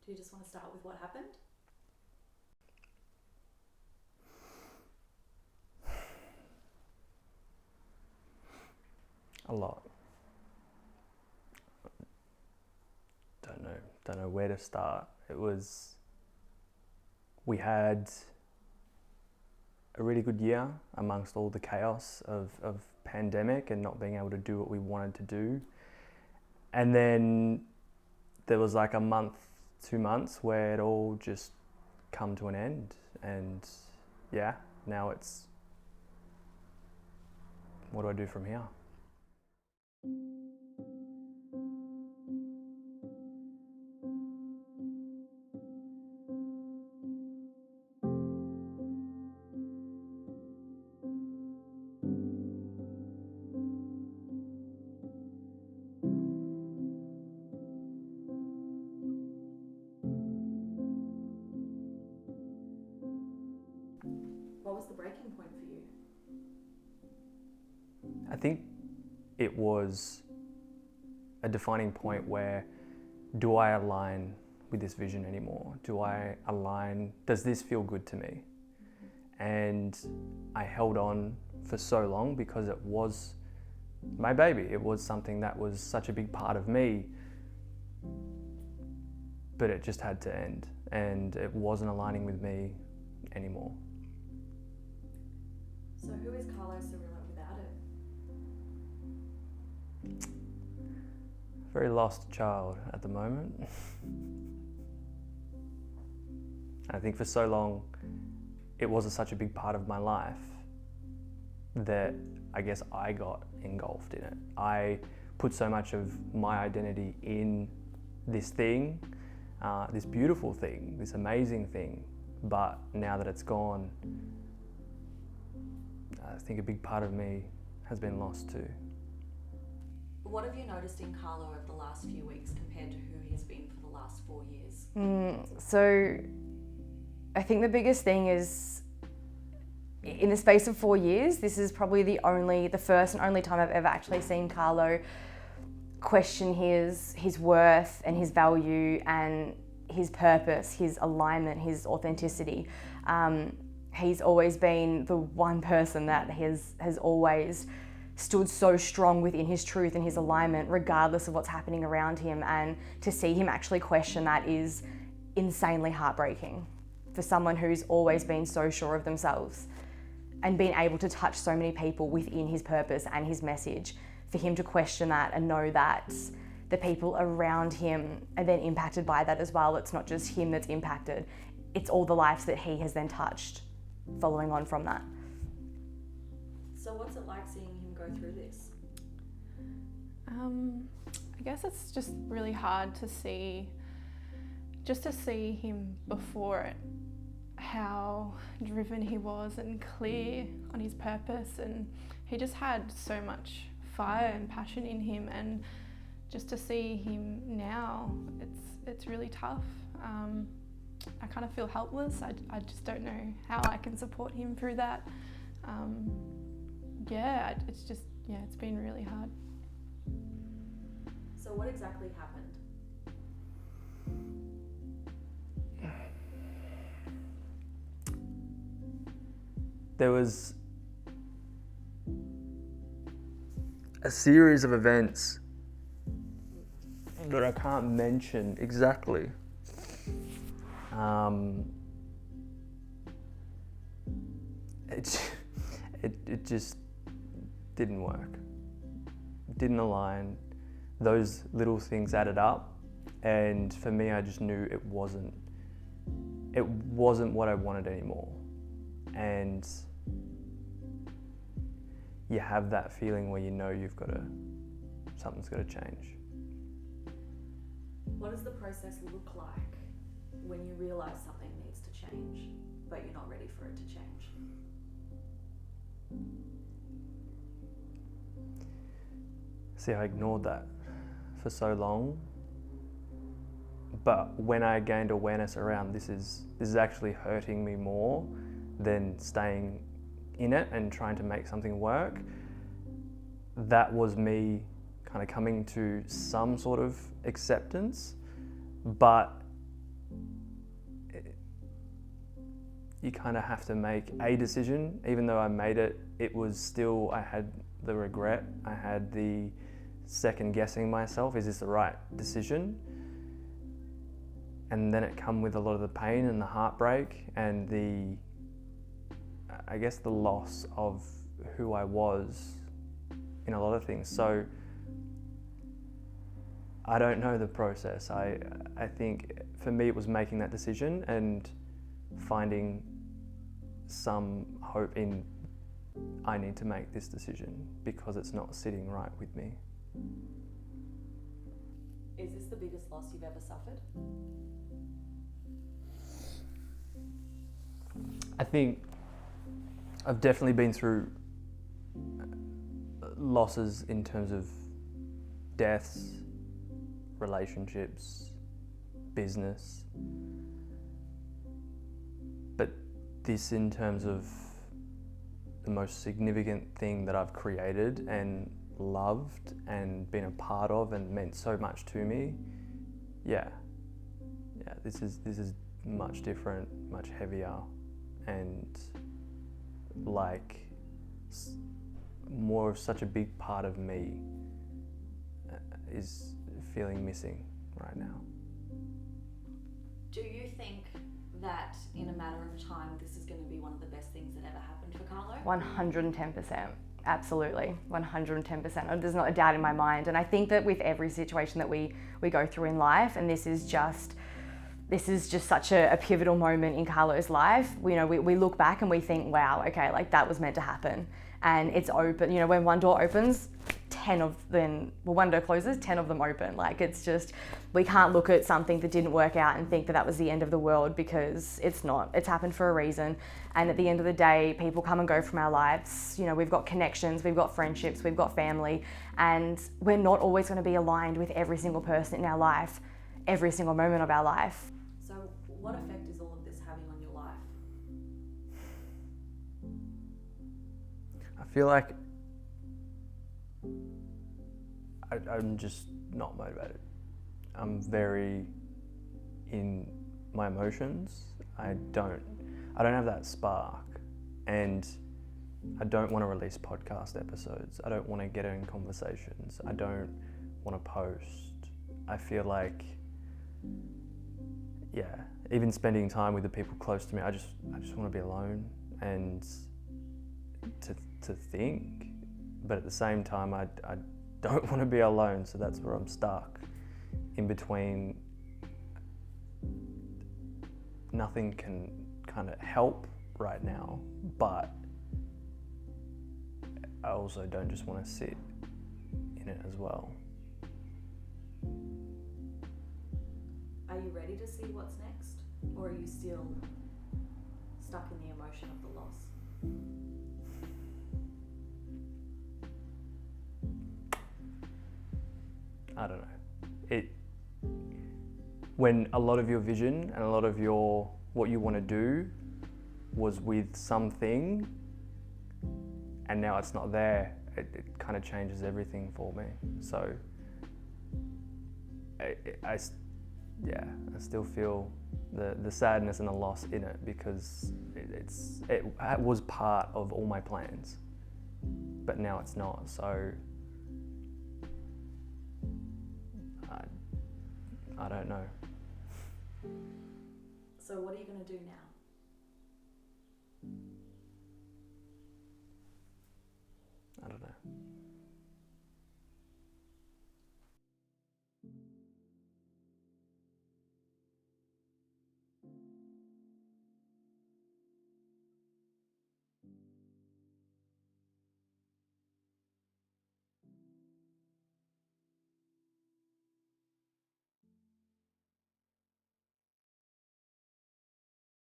Do you just want to start with what happened? A lot. Don't know where to start. We had a really good year amongst all the chaos of pandemic and not being able to do what we wanted to do. And then there was like a month, 2 months where it all just come to an end. And yeah, now it's, what do I do from here? What was the breaking point for you? I think it was a defining point where, do I align with this vision anymore? Does this feel good to me? And I held on for so long because it was my baby. It was something that was such a big part of me, but it just had to end and it wasn't aligning with me anymore. So who is Carlo Cirilla without it? Very lost child at the moment. I think for so long it wasn't such a big part of my life that I guess I got engulfed in it. I put so much of my identity in this thing, this beautiful thing, this amazing thing, but now that it's gone, I think a big part of me has been lost too. What have you noticed in Carlo over the last few weeks compared to who he has been for the last 4 years? So I think the biggest thing is, in the space of 4 years, this is probably the first and only time I've ever actually seen Carlo question his worth and his value and his purpose, his alignment, his authenticity. He's always been the one person that has always stood so strong within his truth and his alignment, regardless of what's happening around him. And to see him actually question that is insanely heartbreaking for someone who's always been so sure of themselves and being able to touch so many people within his purpose and his message. For him to question that and know that the people around him are then impacted by that as well. It's not just him that's impacted, it's all the lives that he has then touched following on from that. So what's it like seeing him go through this? I guess it's just really hard to see him before it, how driven he was and clear on his purpose, and he just had so much fire and passion in him, and just to see him now, it's really tough. I kind of feel helpless. I just don't know how I can support him through that. It's been really hard. So what exactly happened? There was a series of events that I can't mention exactly. It just didn't work. It didn't align. Those little things added up, and for me, I just knew it wasn't what I wanted anymore. And you have that feeling where you know something's got to change. What does the process look like when you realise something needs to change, but you're not ready for it to change? See, I ignored that for so long, but when I gained awareness around this is actually hurting me more than staying in it and trying to make something work, that was me kind of coming to some sort of acceptance. But you kind of have to make a decision. Even though I made it, it was still, I had the regret, I had the second guessing myself, is this the right decision? And then it come with a lot of the pain and the heartbreak and the, I guess, the loss of who I was in a lot of things. So I don't know the process. I think for me it was making that decision and finding some hope in, I need to make this decision because it's not sitting right with me. Is this the biggest loss you've ever suffered? I think I've definitely been through losses in terms of deaths, relationships, business. But this, in terms of the most significant thing that I've created and loved and been a part of and meant so much to me, this is much different, much heavier, and like more of such a big part of me is feeling missing right now. Do you think that in a matter of time this is going to be one of the best things that ever happened for Carlo? 110%. Absolutely, 110%. There's not a doubt in my mind. And I think that with every situation that we go through in life, and this is just such a pivotal moment in Carlo's life, we look back and we think, wow, okay, like that was meant to happen. And it's open, when one door opens, 10 of them, one door closes, 10 of them open. Like it's just, we can't look at something that didn't work out and think that that was the end of the world, because it's not. It's happened for a reason. And at the end of the day, people come and go from our lives. We've got connections, we've got friendships, we've got family, and we're not always going to be aligned with every single person in our life, every single moment of our life. So what effect is all of this having on your life? I feel like I'm just not motivated. I'm very in my emotions. I don't have that spark, and I don't want to release podcast episodes. I don't want to get in conversations. I don't want to post. I feel like, even spending time with the people close to me, I just want to be alone and to think. But at the same time, I don't want to be alone, so that's where I'm stuck in between. Nothing can kind of help right now, but I also don't just want to sit in it as well. Are you ready to see what's next? Or are you still stuck in the emotion of the loss? I don't know. When a lot of your vision and a lot of what you want to do was with something, and now it's not there, it kind of changes everything for me. So I still feel the sadness and the loss in it, because it was part of all my plans, but now it's not. So I don't know. So what are you going to do now? I don't know.